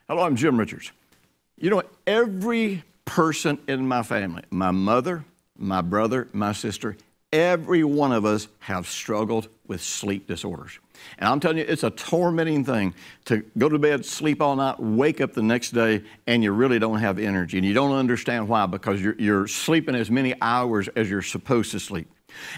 Hello, I'm Jim Richards. You know, every person in my family, my mother, my brother, my sister, every one of us have struggled with sleep disorders. And I'm telling you, it's a tormenting thing to go to bed, sleep all night, wake up the next day, and you really don't have energy. And you don't understand why, because you're sleeping as many hours as you're supposed to sleep.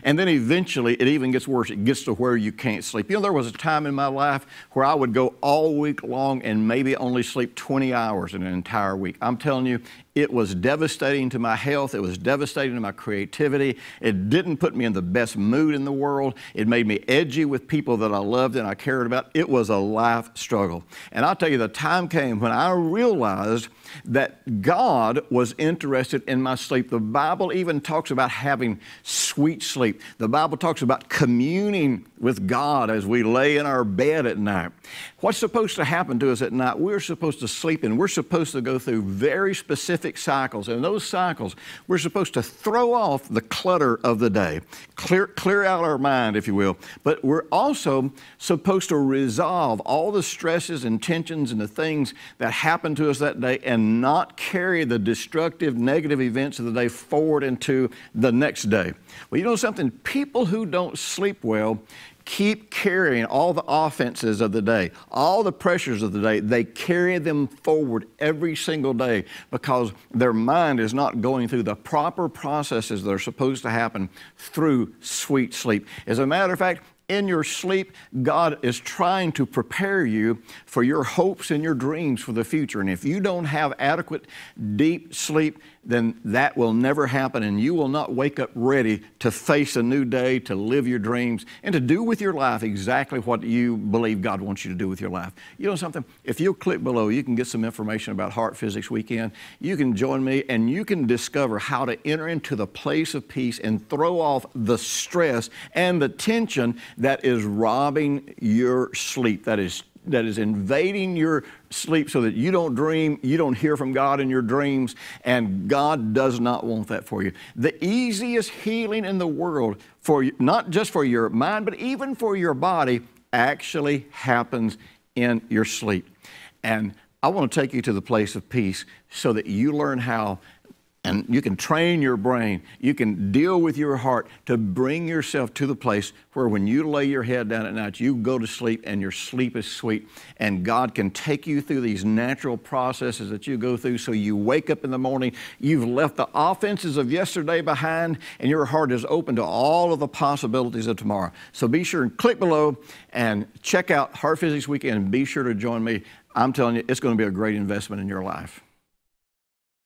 And then eventually, it even gets worse. It gets to where you can't sleep. You know, there was a time in my life where I would go all week long and maybe only sleep 20 hours in an entire week. I'm telling you, it was devastating to my health. It was devastating to my creativity. It didn't put me in the best mood in the world. It made me edgy with people that I loved and I cared about. It was a life struggle. And I'll tell you, the time came when I realized that God was interested in my sleep. The Bible even talks about having sweet sleep. The Bible talks about communing with God as we lay in our bed at night. What's supposed to happen to us at night? We're supposed to sleep, and we're supposed to go through very specific cycles. And in those cycles, we're supposed to throw off the clutter of the day, clear out our mind, if you will. But we're also supposed to resolve all the stresses and tensions and the things that happen to us that day and not carry the destructive, negative events of the day forward into the next day. Well, you know something? People who don't sleep well keep carrying all the offenses of the day, all the pressures of the day. They carry them forward every single day because their mind is not going through the proper processes that are supposed to happen through sweet sleep. As a matter of fact, in your sleep, God is trying to prepare you for your hopes and your dreams for the future. And if you don't have adequate, deep sleep, then that will never happen, and you will not wake up ready to face a new day, to live your dreams, and to do with your life exactly what you believe God wants you to do with your life. You know something? If you'll click below, you can get some information about Heart Physics Weekend. You can join me, and you can discover how to enter into the place of peace and throw off the stress and the tension that is robbing your sleep, that is invading your sleep so that you don't dream, you don't hear from God in your dreams, and God does not want that for you. The easiest healing in the world, for not just for your mind, but even for your body, actually happens in your sleep. And I want to take you to the place of peace so that you learn how, and you can train your brain, you can deal with your heart to bring yourself to the place where when you lay your head down at night, you go to sleep and your sleep is sweet. And God can take you through these natural processes that you go through so you wake up in the morning, you've left the offenses of yesterday behind, and your heart is open to all of the possibilities of tomorrow. So be sure and click below and check out Heart Physics Weekend, and be sure to join me. I'm telling you, it's going to be a great investment in your life.